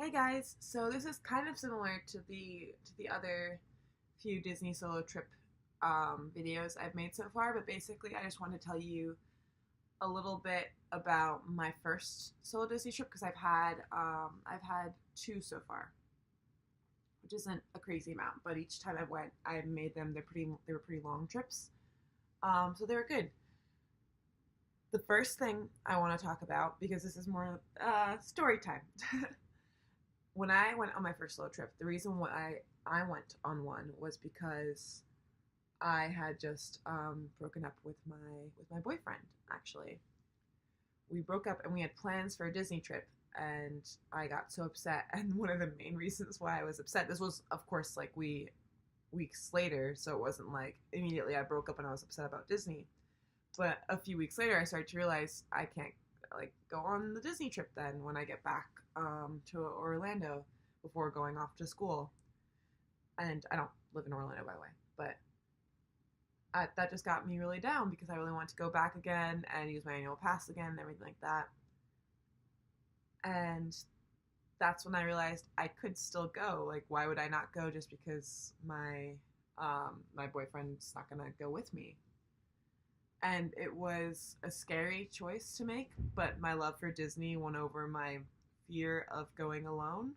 Hey guys, so this is kind of similar to the other few Disney solo trip videos I've made so far, but basically I just want to tell you a little bit about my first solo Disney trip because I've had two so far, which isn't a crazy amount, but each time I went, I made them. They were pretty long trips, so they were good. The first thing I want to talk about, because this is more story time. When I went on my first solo trip, the reason why I went on one was because I had just broken up with my boyfriend. Actually, we broke up and we had plans for a Disney trip, and I got so upset. And one of the main reasons why I was upset, this was of course like weeks later, so it wasn't like immediately I broke up and I was upset about Disney. But a few weeks later, I started to realize I can't like go on the Disney trip then when I get back to Orlando before going off to school. And I don't live in Orlando, by the way, but that just got me really down because I really wanted to go back again and use my annual pass again and everything like that. And that's when I realized I could still go. Like, why would I not go just because my boyfriend's not gonna go with me? And it was a scary choice to make, but my love for Disney won over my fear of going alone.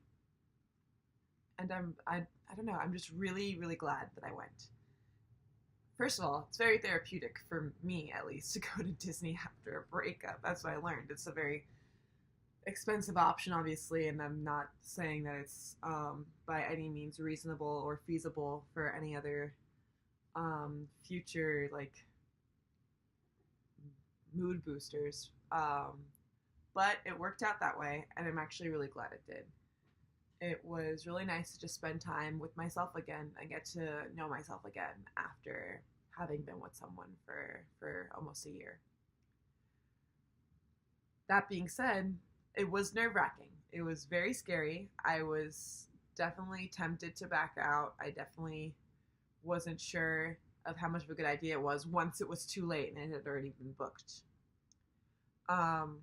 And I don't know, I'm just really glad that I went. First of all, it's very therapeutic for me at least to go to Disney after a breakup. That's what I learned. It's a very expensive option, obviously, and I'm not saying that it's by any means reasonable or feasible for any other future like mood boosters. But it worked out that way, and I'm actually really glad it did. It was really nice to just spend time with myself again and get to know myself again after having been with someone for almost a year. That being said, it was nerve wracking. It was very scary. I was definitely tempted to back out. I definitely wasn't sure of how much of a good idea it was once it was too late and it had already been booked. Um,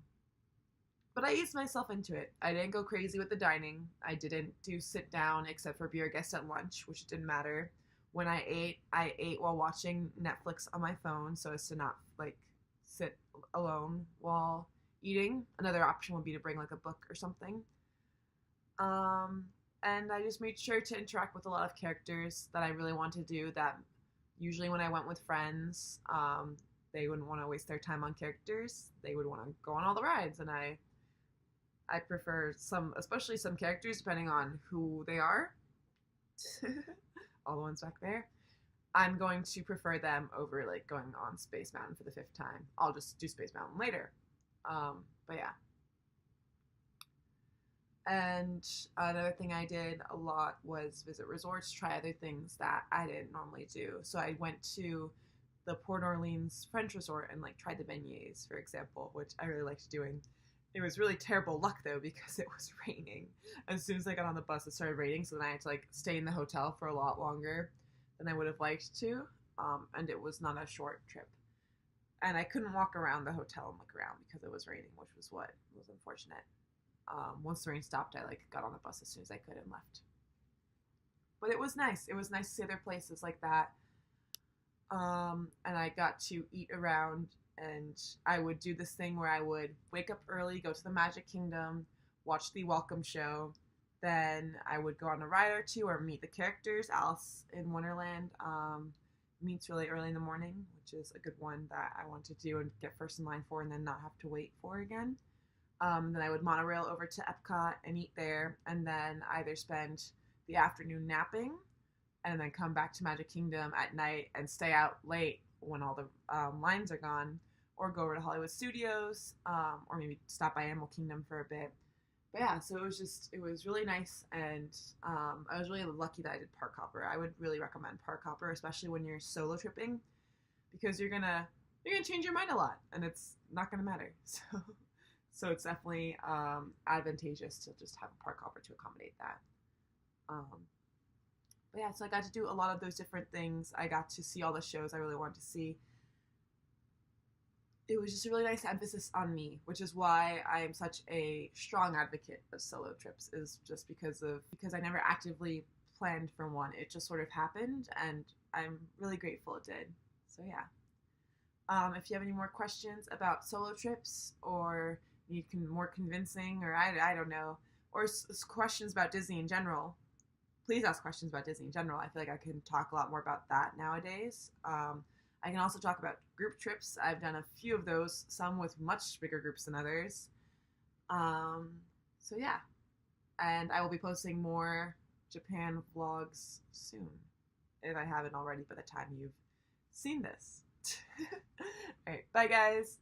but I eased myself into it. I didn't go crazy with the dining. I didn't do sit down except for be our guest at lunch, which didn't matter. When I ate while watching Netflix on my phone so as to not like sit alone while eating. Another option would be to bring like a book or something. Um, and I just made sure to interact with a lot of characters that I really want to do that usually when I went with friends, they wouldn't want to waste their time on characters. They would want to go on all the rides, and I prefer some, especially some characters, depending on who they are. All the ones back there. I'm going to prefer them over like going on Space Mountain for the fifth time. I'll just do Space Mountain later. But yeah. And another thing I did a lot was visit resorts, try other things that I didn't normally do. So I went to the Port Orleans French Resort and like tried the beignets, for example, which I really liked doing. It was really terrible luck though because it was raining. As soon as I got on the bus, it started raining, so then I had to like stay in the hotel for a lot longer than I would have liked to. And it was not a short trip. And I couldn't walk around the hotel and look around because it was raining, which was what was unfortunate. Once the rain stopped, I like got on the bus as soon as I could and left. But it was nice. It was nice to see other places like that. And I got to eat around, and I would do this thing where I would wake up early, go to the Magic Kingdom, watch the welcome show. Then I would go on a ride or two or meet the characters. Alice in Wonderland meets really early in the morning, which is a good one that I want to do and get first in line for and then not have to wait for again. Then I would monorail over to Epcot and eat there, and then either spend the afternoon napping and then come back to Magic Kingdom at night and stay out late when all the lines are gone, or go over to Hollywood Studios, or maybe stop by Animal Kingdom for a bit. But yeah, so it was really nice, and I was really lucky that I did Park Hopper. I would really recommend Park Hopper, especially when you're solo tripping, because you're gonna change your mind a lot, and it's not gonna matter. So it's definitely advantageous to just have a park hopper to accommodate that. Um, but yeah, so I got to do a lot of those different things. I got to see all the shows I really wanted to see. it was just a really nice emphasis on me, which is why I am such a strong advocate of solo trips, is just because I never actively planned for one. It just sort of happened, and I'm really grateful it did. So yeah. If you have any more questions about solo trips, or you can more convincing, or I don't know, or questions about Disney in general, please ask questions about Disney in general. I feel like I can talk a lot more about that nowadays. I can also talk about group trips. I've done a few of those, some with much bigger groups than others. Um, so yeah, and I will be posting more Japan vlogs soon, if I haven't already by the time you've seen this. All right, bye guys.